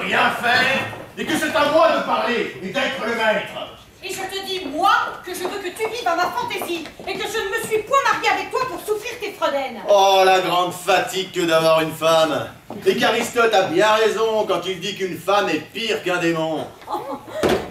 rien fait, et que c'est à moi de parler et d'être le maître. Et je te dis, moi, que je veux que tu vives à ma fantaisie, et que je ne me suis point mariée avec toi pour souffrir tes fredaines. Oh, la grande fatigue que d'avoir une femme. Et qu'Aristote a bien raison quand il dit qu'une femme est pire qu'un démon. Oh,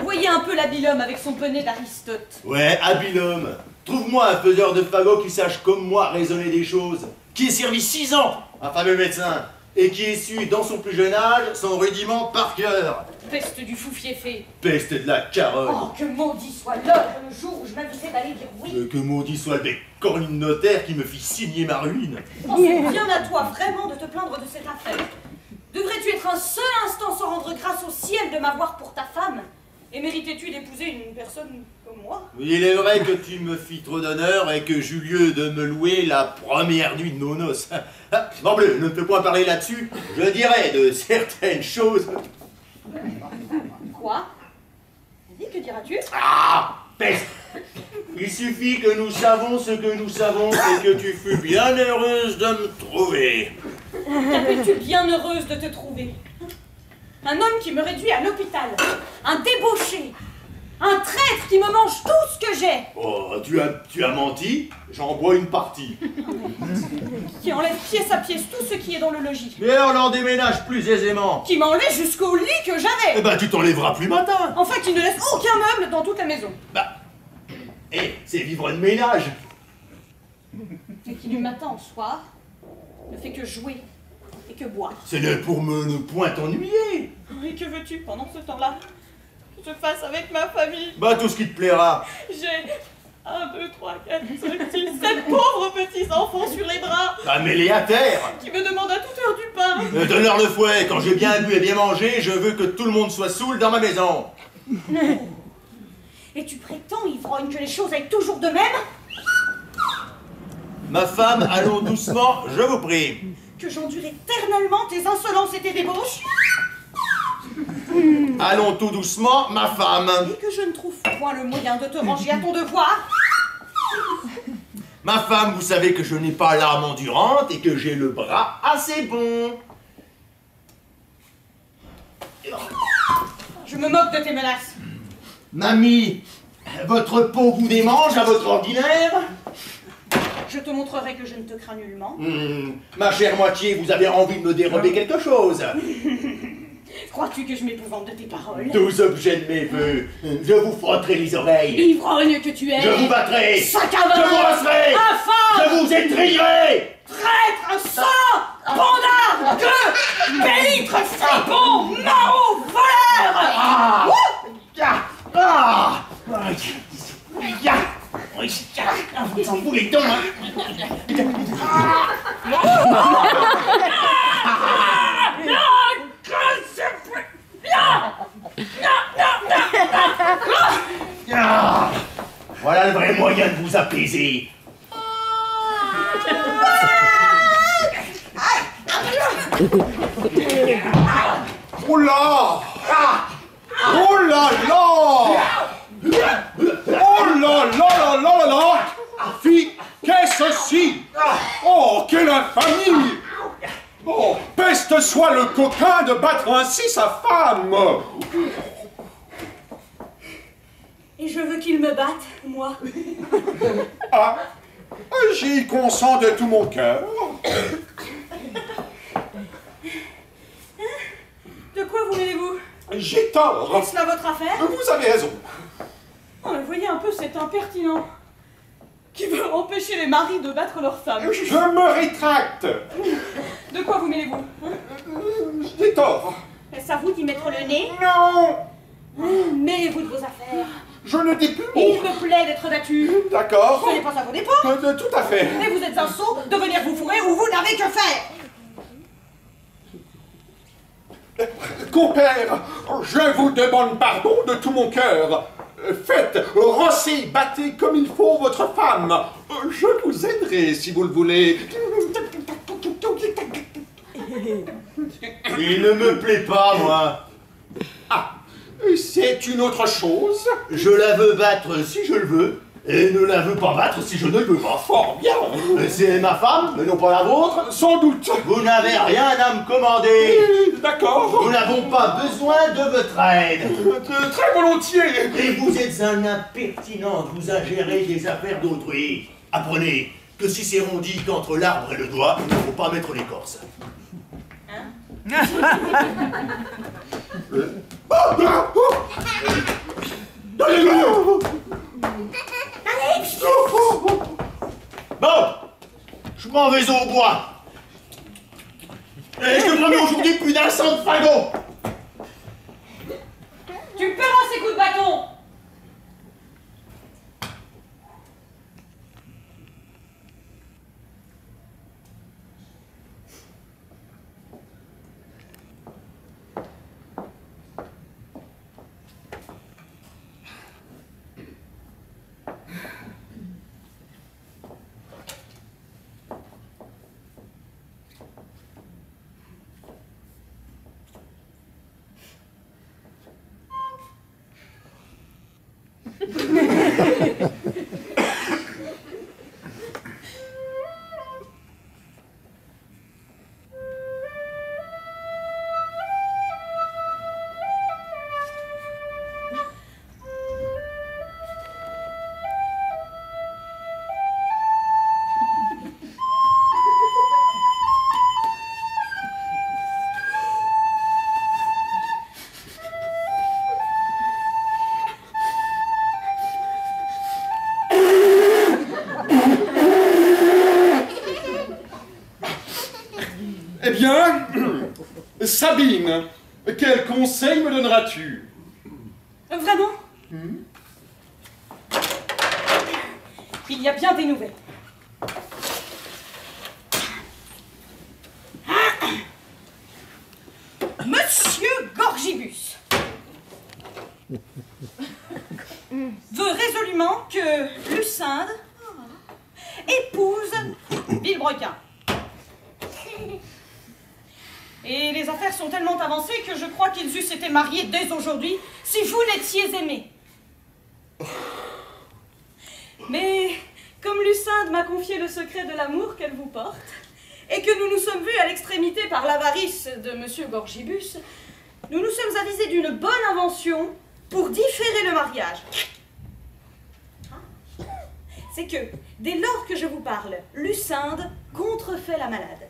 voyez un peu l'habile homme avec son poney d'Aristote. Ouais, habile homme. Trouve-moi un faiseur de fagots qui sache comme moi raisonner des choses, qui ait servi 6 ans, un fameux médecin, et qui ait su, dans son plus jeune âge, son rudiment par cœur. Peste du fou fiefé. Peste de la carotte. Oh, que maudit soit l'heure, le jour où je m'avisais d'aller dire oui. Que maudit soit le bec cornu de notaire qui me fit signer ma ruine. Oh, c'est bien à toi, vraiment, de te plaindre de cette affaire. Devrais-tu être un seul instant sans rendre grâce au ciel de m'avoir pour ta femme? Et méritais-tu d'épouser une personne comme moi? Il est vrai que tu me fis trop d'honneur et que j'eus lieu de me louer la première nuit de nos noces. Non bleu, ne me fais point parler là-dessus. Je dirais de certaines choses. Quoi? Vas-y, que diras-tu? Ah, peste! Il suffit que nous savons ce que nous savons et que tu fus bien heureuse de me trouver. Qu'appelles-tu bien heureuse de te trouver? Un homme qui me réduit à l'hôpital, un débauché, un traître qui me mange tout ce que j'ai. Oh, tu as menti, j'en bois une partie. Qui enlève pièce à pièce tout ce qui est dans le logis. Mais on l'en déménage plus aisément. Qui m'enlève jusqu'au lit que j'avais. Eh ben, tu t'enlèveras plus matin. Enfin, qui ne laisse aucun meuble dans toute la maison. Bah, c'est vivre de ménage. Et qui du matin au soir ne fait que jouer et que boire. C'est ne pour ne point t'ennuyer. Et que veux-tu pendant ce temps-là que je fasse avec ma famille? Bah, tout ce qui te plaira. J'ai 1, 2, 3, 4, 5, 6, 7 pauvres petits enfants sur les bras. Bah, mets-les à terre. Qui me demandent à toute heure du pain. Donne-leur le fouet. Quand j'ai bien bu et bien mangé, je veux que tout le monde soit saoul dans ma maison. Et tu prétends, ivrogne, que les choses aillent toujours de même? Ma femme, allons doucement, je vous prie. Que j'endure éternellement tes insolences et tes débauches? Allons tout doucement, ma femme. Et que je ne trouve point le moyen de te ranger à ton devoir? Ma femme, vous savez que je n'ai pas l'âme endurante et que j'ai le bras assez bon. Je me moque de tes menaces. Mamie, votre peau vous démange à votre ordinaire? Je te montrerai que je ne te crains nullement. Ma chère moitié, vous avez envie de me dérober quelque chose? Crois-tu que je m'épouvante de tes paroles? 12 objets de mes vœux, je vous frotterai les oreilles. Ivrogne que tu es! Je vous battrai! Sac à main! Je vous rasserai! Infâme! Je vous étrillerai! Traître! Sang! Panda! Gueux! Pélitre! Fripon! Maraud! Voleur! Ah! Ah! Vous s'en fout les dents, hein? Voilà le vrai moyen de vous apaiser. Oh là! Oh là là! Oh là là là là là! Fille, qu'est-ce ceci? Oh, quelle infamie! Oh, peste soit le coquin de battre ainsi sa femme! Et je veux qu'il me batte, moi. Ah, j'y consens de tout mon cœur. De quoi vous mêlez-vous? J'ai tort. Est-ce là votre affaire? Vous avez raison. Oh, mais voyez un peu cet impertinent qui veut empêcher les maris de battre leurs femmes. Je me rétracte. De quoi vous mêlez-vous? J'ai tort. Est-ce à vous d'y mettre le nez? Non, Mêlez-vous de vos affaires. je ne dis plus Il mot. me plaît d'être battu. D'accord. Ce n'est pas à vos dépens. Tout à fait. Mais vous êtes un sot de venir vous fourrer où vous n'avez que faire. Compère, je vous demande pardon de tout mon cœur. Faites, rossez, battez comme il faut votre femme. Je vous aiderai si vous le voulez. Il ne me plaît pas, moi. Ah, c'est une autre chose. Je la veux battre si je le veux. Et ne la veut pas battre si je ne le veux pas. Fort bien. C'est ma femme, mais non pas la vôtre. Sans doute. Vous n'avez rien à me commander. D'accord. Nous n'avons pas besoin de votre aide. Très volontiers. Et vous êtes un impertinent de vous ingérer des affaires d'autrui. Apprenez que Cicéron dit qu'entre l'arbre et le doigt, il ne faut pas mettre l'écorce. Bon, je m'en vais au bois. Et je te promets aujourd'hui plus d'un cent de fagots. Tu me paieras ces coups de bâton. Eh bien, Sabine, quel conseil me donneras-tu? Vraiment? Il y a bien des nouvelles. Monsieur Gorgibus veut résolument que Lucinde épouse Villebrequin. Et les affaires sont tellement avancées que je crois qu'ils eussent été mariés dès aujourd'hui si vous n'étiez aimés. Mais comme Lucinde m'a confié le secret de l'amour qu'elle vous porte, et que nous nous sommes vus à l'extrémité par l'avarice de Monsieur Gorgibus, nous nous sommes avisés d'une bonne invention pour différer le mariage. C'est que, dès lors que je vous parle, Lucinde contrefait la malade.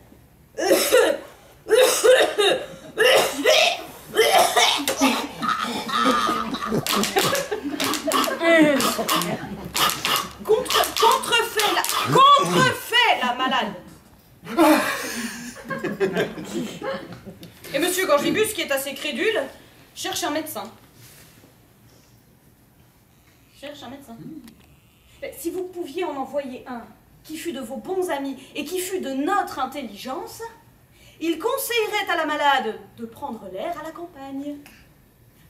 Contrefait la malade. Et Monsieur Gorgibus, qui est assez crédule, cherche un médecin. Mais si vous pouviez en envoyer un qui fût de vos bons amis et qui fût de notre intelligence, il conseillerait à la malade de prendre l'air à la campagne.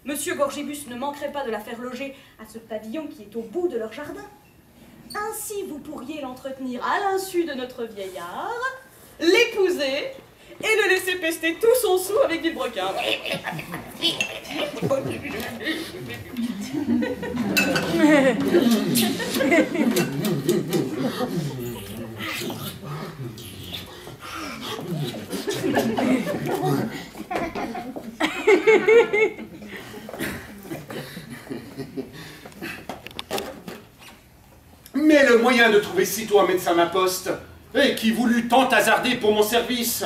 Monsieur Gorgibus ne manquerait pas de la faire loger à ce pavillon qui est au bout de leur jardin. Ainsi, vous pourriez l'entretenir à l'insu de notre vieillard, l'épouser et le laisser pester tout son sou avec Villebrequin. Mais le moyen de trouver sitôt un médecin m'imposte, et qui voulut tant hasarder pour mon service.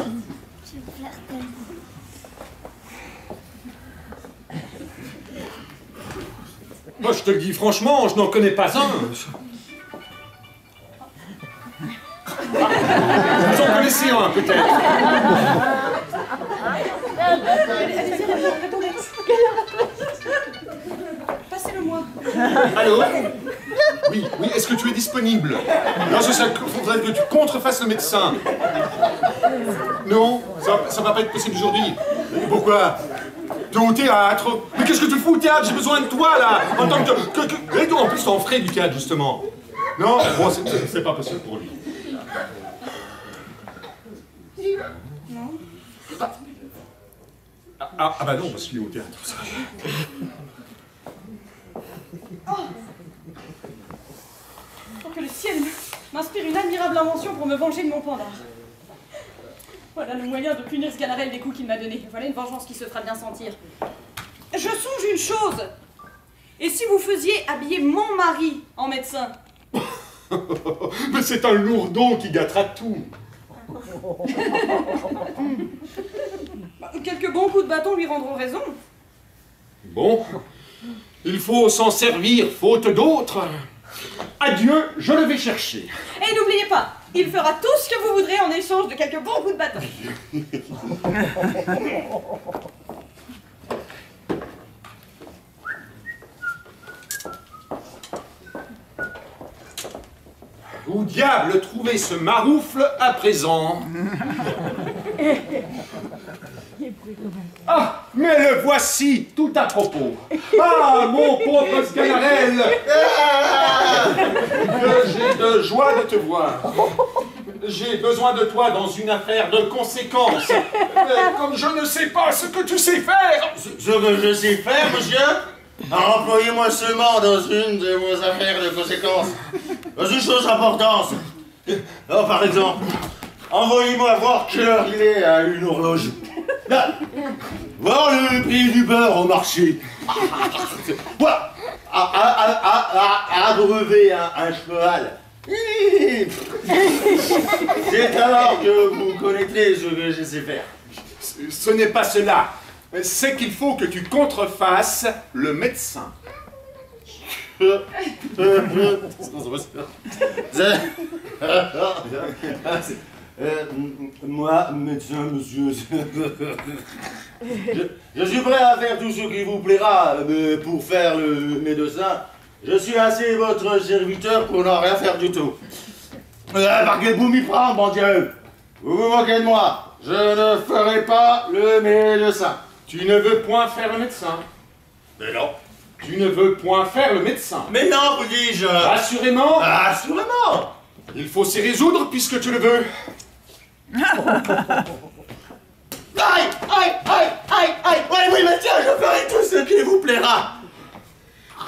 Moi, je te le dis franchement, je n'en connais pas un. Vous en connaissez un, peut-être. Passez-le-moi. Allô? Oui, est-ce que tu es disponible? Non, je faudrait que tu contrefasses le médecin. Non, ça va pas être possible aujourd'hui. Pourquoi? T'es au théâtre. Mais qu'est-ce que tu fous au théâtre? J'ai besoin de toi, là, en tant que... Et toi, en plus, t'en ferais du théâtre, justement. Non, bon, c'est pas possible pour lui. Non. Ah bah non, parce qu'il est au théâtre. admirable invention pour me venger de mon panda. Voilà le moyen de punir Sganarelle des coups qu'il m'a donnés. Voilà une vengeance qui se fera bien sentir. Je songe une chose. Et si vous faisiez habiller mon mari en médecin? Mais c'est un lourdon qui gâtera tout. Quelques bons coups de bâton lui rendront raison. Bon, il faut s'en servir, faute d'autres. Adieu, je le vais chercher. Et n'oubliez pas, il fera tout ce que vous voudrez en échange de quelques bons coups de bâton. Où diable trouver ce maroufle à présent? Ah, mais le voici, tout à propos. Ah, mon pauvre Sganarelle, que j'ai de joie de te voir. J'ai besoin de toi dans une affaire de conséquence. Mais comme je ne sais pas ce que tu sais faire... Ce que je sais faire, monsieur? Employez-moi seulement dans une de vos affaires de conséquence. Dans une chose d'importance. Oh, par exemple, envoyez-moi voir quelle heure il est à une horloge. Là, voir le prix du beurre au marché. Voilà. Abreuver un cheval. C'est alors que vous connaîtrez ce que je sais faire. Ce n'est pas cela. C'est qu'il faut que tu contrefasses le médecin. Moi, médecin, monsieur, je suis prêt à faire tout ce qui vous plaira, mais pour faire le médecin, je suis assez votre serviteur pour n'en rien faire du tout. Par quel bout m'y prendre, mon Dieu? Vous vous moquez de moi. Je ne ferai pas le médecin. Tu ne veux point faire le médecin. Mais non. Tu ne veux point faire le médecin. Mais non, vous dis-je. Assurément. Assurément. Il faut s'y résoudre puisque tu le veux. Aïe, aïe, aïe, aïe, aïe. Oui, mais tiens, je ferai tout ce qui vous plaira.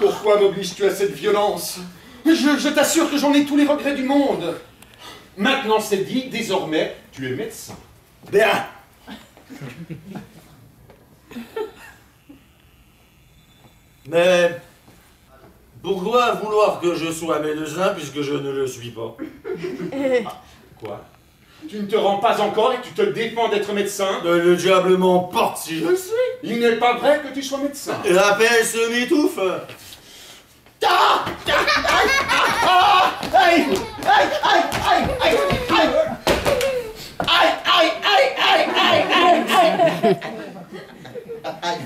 Pourquoi m'obliges-tu à cette violence? Je t'assure que j'en ai tous les regrets du monde. Maintenant c'est dit, désormais, tu es médecin. Bien. Mais pourquoi vouloir que je sois médecin puisque je ne le suis pas? Quoi? Tu ne te rends pas encore et tu te défends d'être médecin? Le diable m'emporte si je le suis. Il n'est pas vrai que tu sois médecin. La peste m'étouffe. Ah! Aïe! Aïe! Aïe! Aïe! Aïe! Aïe! Aïe! Aïe! Aïe! Aïe! Aïe!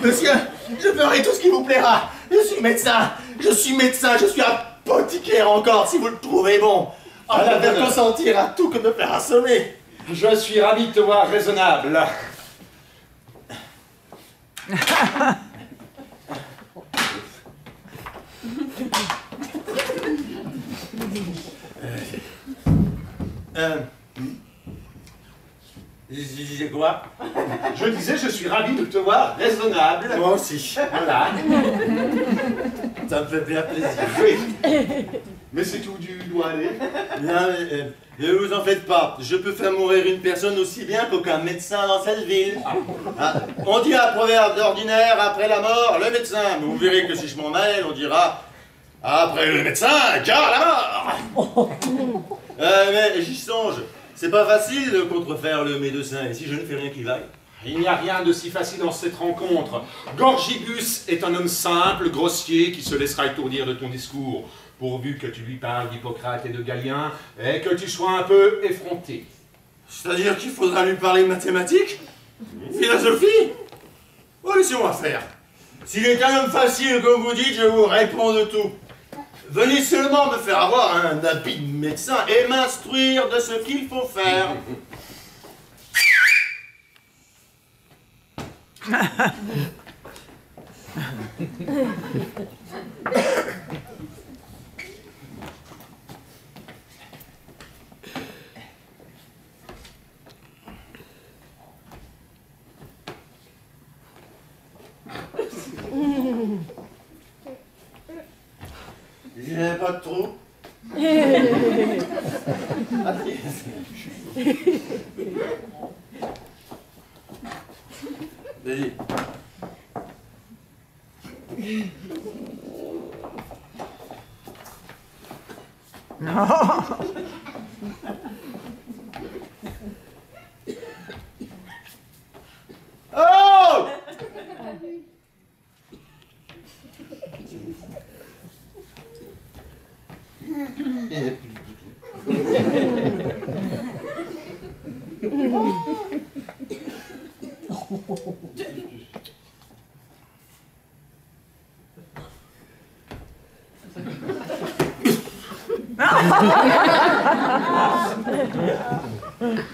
Monsieur, je ferai tout ce qui vous plaira. Je suis médecin, je suis apothicaire encore, si vous le trouvez bon. À la faire consentir à tout que me faire assommer. Je suis ravi de te voir raisonnable. Je disais quoi? Je disais, je suis ravi de te voir raisonnable. Moi aussi. Voilà. Ça me fait bien plaisir. Oui. Mais c'est où tu dois aller? Non, ne vous en faites pas. Je peux faire mourir une personne aussi bien qu'aucun médecin dans cette ville. Ah, on dit un proverbe ordinaire, après la mort, le médecin. Mais vous verrez que si je m'en mêle, on dira après le médecin, car la mort. Mais j'y songe. C'est pas facile de contrefaire le médecin. Et si je ne fais rien qui vaille? Il n'y a rien de si facile dans cette rencontre. Gorgibus est un homme simple, grossier, qui se laissera étourdir de ton discours, pourvu que tu lui parles d'Hippocrate et de Galien, et que tu sois un peu effronté. C'est-à-dire qu'il faudra lui parler mathématiques? Philosophie? Oh, laissez-moi faire. S'il est un homme facile, comme vous dites, je vous réponds de tout. Venez seulement me faire avoir un habit de médecin et m'instruire de ce qu'il faut faire. J'ai pas de trou. Vas-y. Oh!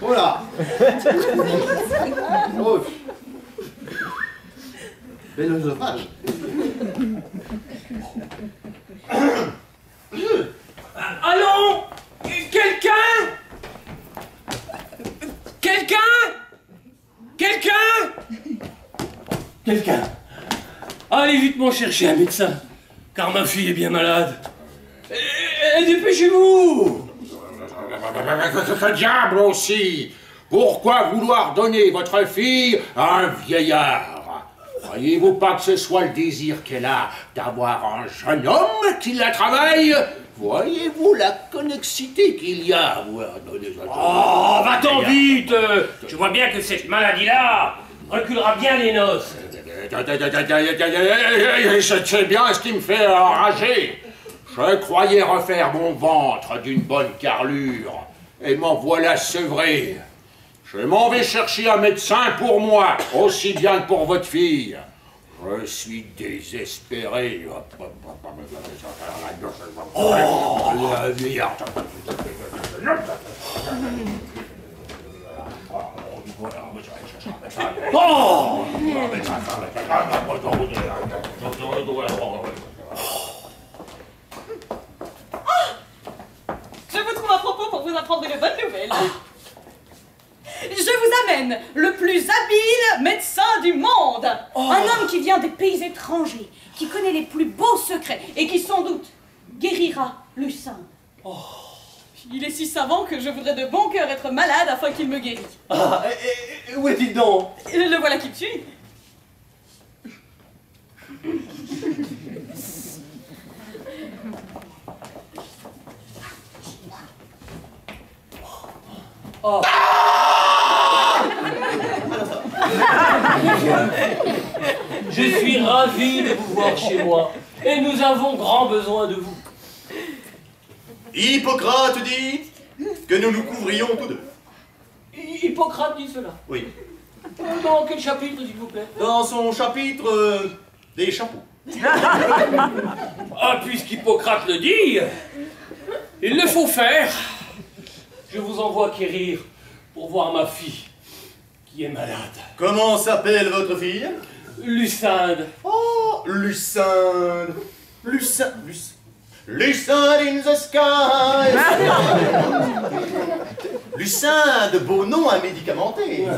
Voilà. Oh. Bel oesophage. Allons! Quelqu'un? Quelqu'un? Quelqu'un? Quelqu'un? Allez vite m'en chercher un médecin, car ma fille est bien malade. Et dépêchez-vous! Que diable aussi! Pourquoi vouloir donner votre fille à un vieillard? Croyez-vous pas que ce soit le désir qu'elle a d'avoir un jeune homme qui la travaille? Voyez-vous la connexité qu'il y a à avoir donné... Oh, va-t'en vite! Je vois bien que cette maladie-là reculera bien les noces. Je sais bien ce qui me fait enrager. Je croyais refaire mon ventre d'une bonne carrure, et m'en voilà sevré. Je m'en vais chercher un médecin pour moi, aussi bien que pour votre fille. Je suis désespéré. Oh, la vieillarde. Oh! Je vous trouve à propos pour vous apprendre une bonne nouvelle. Je vous amène le plus habile médecin du monde. Un homme qui vient des pays étrangers, qui connaît les plus beaux secrets et qui sans doute guérira Lucinde. Il est si savant que je voudrais de bon cœur être malade afin qu'il me guérisse. Ah, où est-il donc? Le voilà qui me suit. Oh. Je suis ravi de vous voir chez moi, et nous avons grand besoin de vous. Hippocrate dit que nous nous couvrions tous deux. Hippocrate dit cela. Oui. Dans quel chapitre, s'il vous plaît? Dans son chapitre des chapeaux. Ah, puisqu'Hippocrate le dit, il le faut faire. Je vous envoie quérir pour voir ma fille, qui est malade. Comment s'appelle votre fille? Lucinde. Oh, Lucinde. Lucinde in the sky. Lucinde, beau nom à médicamenter.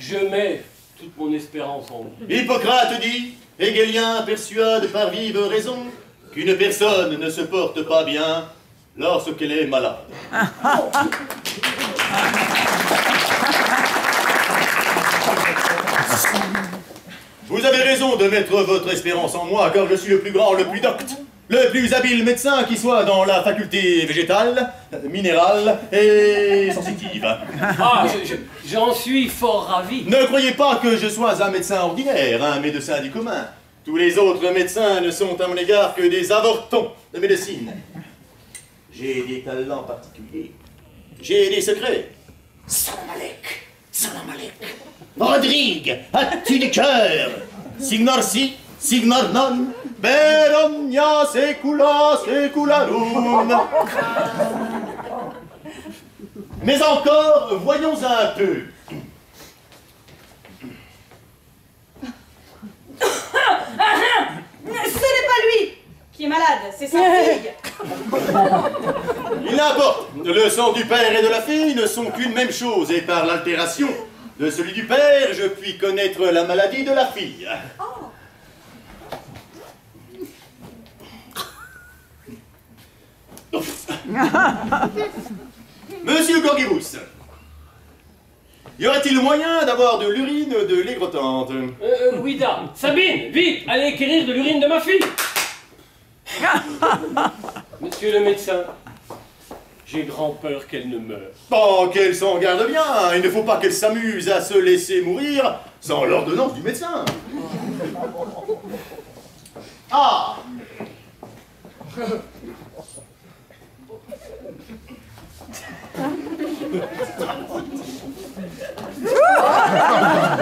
Je mets toute mon espérance en vous. Hippocrate dit, Hegelien persuade par vive raison qu'une personne ne se porte pas bien lorsqu'elle est malade. Vous avez raison de mettre votre espérance en moi, car je suis le plus grand, le plus docte, le plus habile médecin qui soit dans la faculté végétale, minérale et sensitive. Ah, j'en suis fort ravi. Ne croyez pas que je sois un médecin ordinaire, un médecin du commun. Tous les autres médecins ne sont à mon égard que des avortons de médecine. J'ai des talents particuliers. J'ai des secrets. Salam alek, salam alek. Rodrigue, as-tu du cœur? Signor si, signor non. Verogna secula secularum. Mais encore, voyons un peu. Ce n'est pas lui qui est malade, c'est sa fille. Il n'importe. Le sang du père et de la fille ne sont qu'une même chose, et par l'altération de celui du père, je puis connaître la maladie de la fille. Monsieur Gorgibus, y aurait-il moyen d'avoir de l'urine de l'aigretante? Oui, dame. Sabine, vite, allez équérir de l'urine de ma fille. Monsieur le médecin, j'ai grand peur qu'elle ne meure. Oh, qu'elle s'en garde bien. Il ne faut pas qu'elle s'amuse à se laisser mourir sans l'ordonnance du médecin. Ah!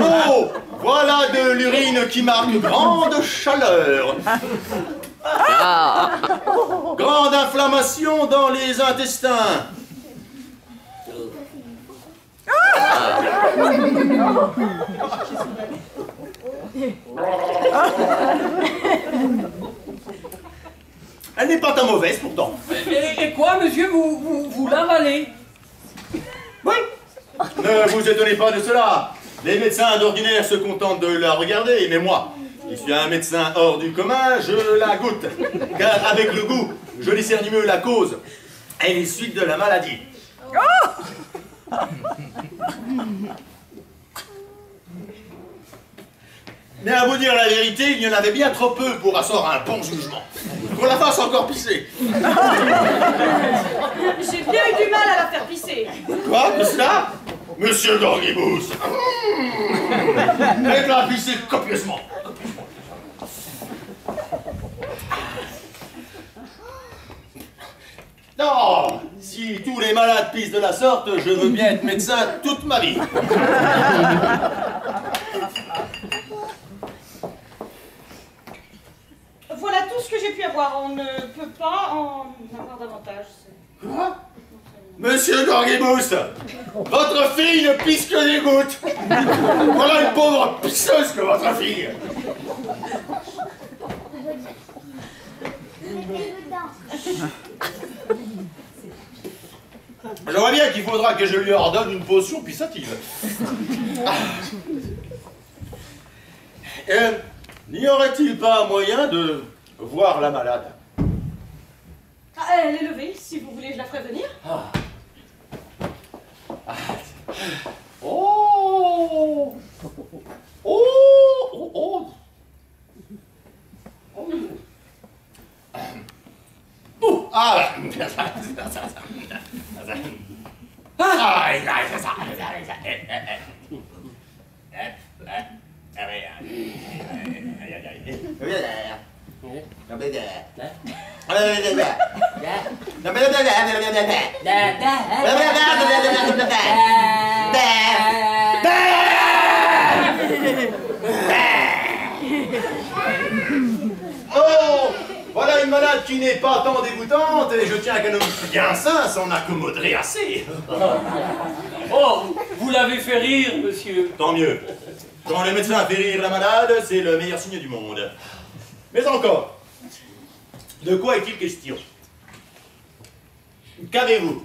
Oh! Voilà de l'urine qui marque grande chaleur. Grande inflammation dans les intestins. Elle n'est pas tant mauvaise pourtant. Et quoi, monsieur, vous l'avalez? Oui. Ne vous étonnez pas de cela. Les médecins d'ordinaire se contentent de la regarder, mais moi, je suis un médecin hors du commun, je la goûte. Car avec le goût, je discerne mieux la cause et les suites de la maladie. Mais à vous dire la vérité, il y en avait bien trop peu pour asseoir un bon jugement. Qu'on la fasse encore pisser. J'ai bien eu du mal à la faire pisser. Quoi, que cela? Monsieur Gorgibus. Faites-la pisser copieusement. Non, si tous les malades pissent de la sorte, je veux bien être médecin toute ma vie. Voilà tout ce que j'ai pu avoir. On ne peut pas en avoir davantage. Quoi? Monsieur Gorgibus, votre fille ne pisse que des gouttes. Voilà une pauvre pisseuse que votre fille. Je vois bien qu'il faudra que je lui ordonne une potion pissative. N'y aurait-il pas moyen de voir la malade? Ah, elle est levée, si vous voulez, je la ferai venir. Oh! Oh! Oh! Oh! Ah! Oh! Voilà une malade qui n'est pas tant dégoûtante et je tiens qu'un homme bien sain s'en accommoderait assez. Oh, vous l'avez fait rire, monsieur. Tant mieux. Quand le médecin fait rire la malade, c'est le meilleur signe du monde. Mais encore, de quoi est-il question? Qu'avez-vous?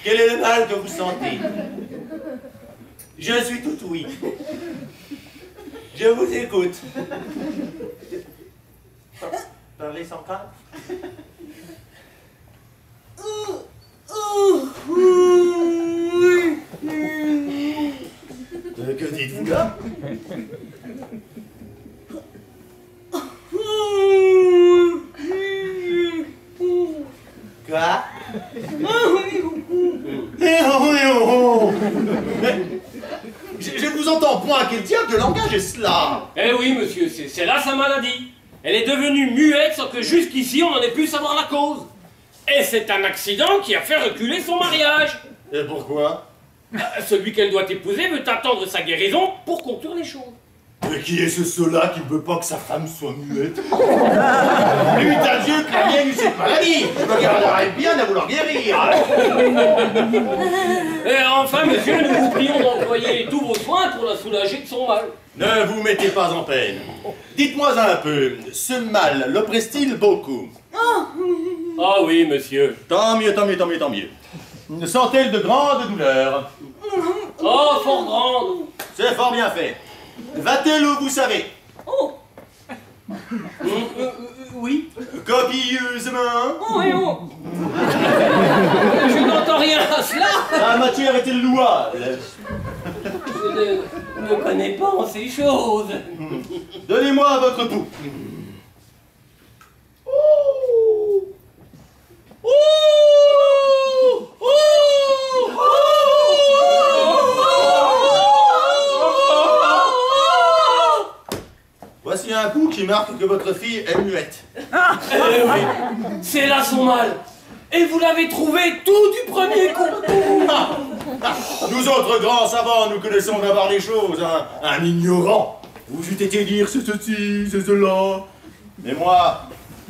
Quel est le mal que vous sentez? Je suis tout oui. Je vous écoute. Parlez sans crainte. Que dites-vous là? Quoi? Je ne vous entends point. Quel diable de langage est cela? Eh oui, monsieur, c'est là sa maladie. Elle est devenue muette sans que jusqu'ici on en ait pu savoir la cause. Et c'est un accident qui a fait reculer son mariage. Et pourquoi? Celui qu'elle doit épouser veut attendre sa guérison pour conclure les choses. Mais qui est cela qui ne veut pas que sa femme soit muette? Lui à Dieu que la mienne eut cette maladie. Je me garderai bien à vouloir guérir. Et enfin, monsieur, nous vous prions d'employer tous vos soins pour la soulager de son mal. Ne vous mettez pas en peine. Dites-moi un peu, ce mal l'oppresse-t-il beaucoup? Ah oui, monsieur. Tant mieux, tant mieux, tant mieux, tant mieux. Sent-elle de grandes douleurs? Oh, fort grande. C'est fort bien fait. Va-t-elle où vous savez? Oh! Oui. Copieusement. Oh et oh. Je n'entends rien à cela. La matière est-elle louable? Je ne connais pas en ces choses. Donnez-moi votre pouls. Voici un pouls qui marque que votre fille est muette. Eh oui, c'est là son mal. Et vous l'avez trouvé tout du premier coup. Nous autres grands savants, nous connaissons d'abord les choses. Un ignorant vous eût été dire c'est ceci, c'est cela. Mais moi,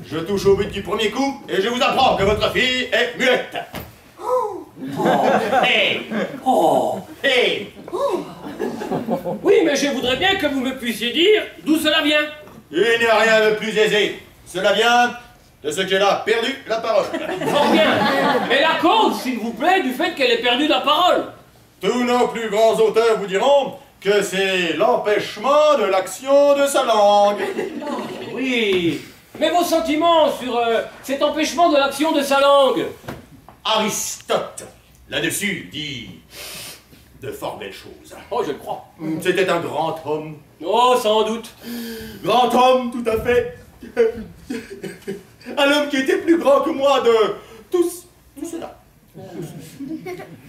je touche au but du premier coup et je vous apprends que votre fille est muette. Hé! Hé! Oui, mais je voudrais bien que vous me puissiez dire d'où cela vient. Il n'y a rien de plus aisé. Cela vient de ce qu'elle a perdu la parole. Fort bien. Mais la cause, s'il vous plaît, du fait qu'elle ait perdu la parole. Tous nos plus grands auteurs vous diront que c'est l'empêchement de l'action de sa langue. Oui. Mais vos sentiments sur cet empêchement de l'action de sa langue? Aristote, là-dessus, dit de fort belles choses. Oh, je le crois. C'était un grand homme. Oh, sans doute. Grand homme, tout à fait. Un homme qui était plus grand que moi de tout cela.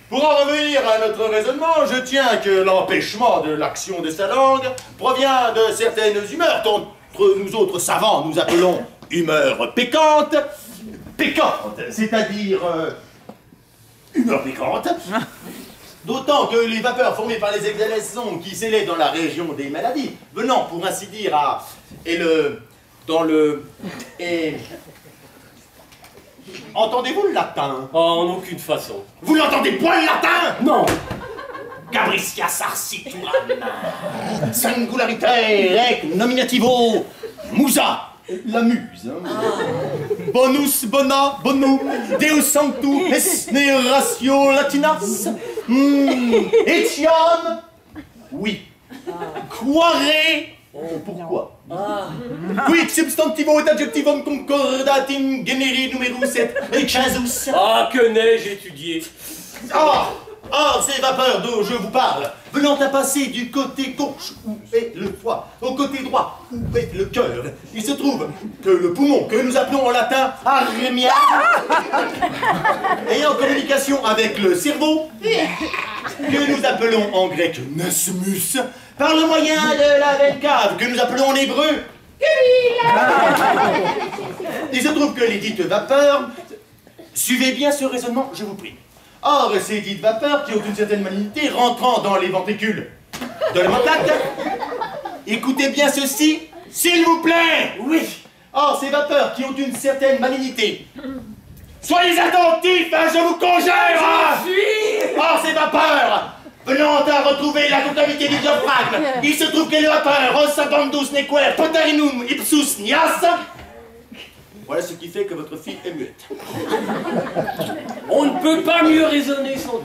Pour en revenir à notre raisonnement, je tiens que l'empêchement de l'action de sa langue provient de certaines humeurs qu'entre nous autres savants nous appelons humeurs pécantes. Pécantes, c'est-à-dire humeurs piquantes. D'autant que les vapeurs formées par les exhalaisons qui s'élèvent dans la région des maladies, venant pour ainsi dire à... Entendez-vous le latin? Oh, en aucune façon. Vous n'entendez point le latin? Non. Cabritia sarcituram, singularité rec nominativo, musa, la muse. Bonus, bona, bonum, deus sanctus, esne ratio latinas, etiam, oui. Quare, pourquoi? Quid substantivo et adjectivum concordatim generi numerus et casus. Ah, que n'ai-je étudié? Or, ces vapeurs dont je vous parle, venant à passer du côté gauche où est le foie, au côté droit où est le cœur, il se trouve que le poumon, que nous appelons en latin arremia, est en communication avec le cerveau, que nous appelons en grec nesmus, par le moyen de la veine cave, que nous appelons en hébreu. Il se trouve que les dites vapeurs, suivez bien ce raisonnement, je vous prie. Or, ces dites vapeurs qui ont une certaine malignité rentrant dans les ventricules de la mentate, écoutez bien ceci, s'il vous plaît. Oui. Or, ces vapeurs qui ont une certaine malignité, soyez attentifs, hein, je vous conjure. Or, ces vapeurs venant à retrouver la concavité du diaphragme, il se trouve que les vapeurs osabandus nequer potarinum ipsus nias. Voilà ce qui fait que votre fille est muette. On ne peut pas mieux raisonner sans doute.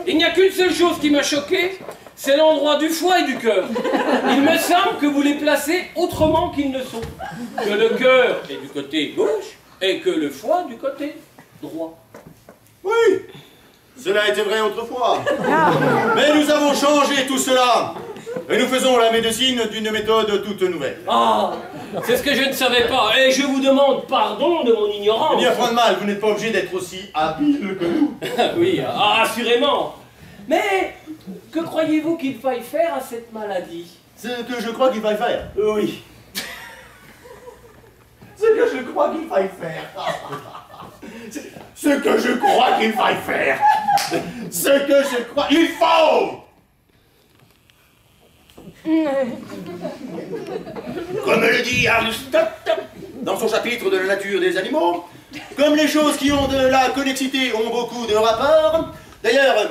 Il n'y a qu'une seule chose qui m'a choqué, c'est l'endroit du foie et du cœur. Il me semble que vous les placez autrement qu'ils ne sont. Que le cœur est du côté gauche et que le foie du côté droit. Oui, cela était vrai autrefois. Mais nous avons changé tout cela. Et nous faisons la médecine d'une méthode toute nouvelle. Ah, c'est ce que je ne savais pas. Et je vous demande pardon de mon ignorance. Il n'y a point de mal, vous n'êtes pas obligé d'être aussi habile que nous. Oui, assurément. Mais que croyez-vous qu'il faille faire à cette maladie? Ce que je crois qu'il faille faire. Oui. Ce que je crois qu'il faille faire. Ce que je crois qu'il faille faire. Ce que je crois... Il faut. Comme le dit Aristote dans son chapitre de la nature des animaux, comme les choses qui ont de la connexité ont beaucoup de rapports, d'ailleurs,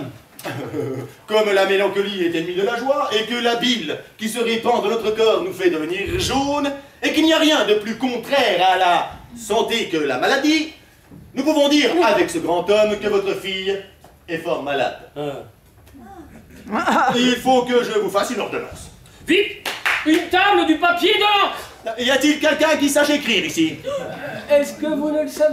comme la mélancolie est ennemie de la joie, et que la bile qui se répand de notre corps nous fait devenir jaune, et qu'il n'y a rien de plus contraire à la santé que la maladie, nous pouvons dire avec ce grand homme que votre fille est fort malade. Il faut que je vous fasse une ordonnance. Vite! Une table, du papier, de l'encre! Y a-t-il quelqu'un qui sache écrire ici? Est-ce que vous ne le savez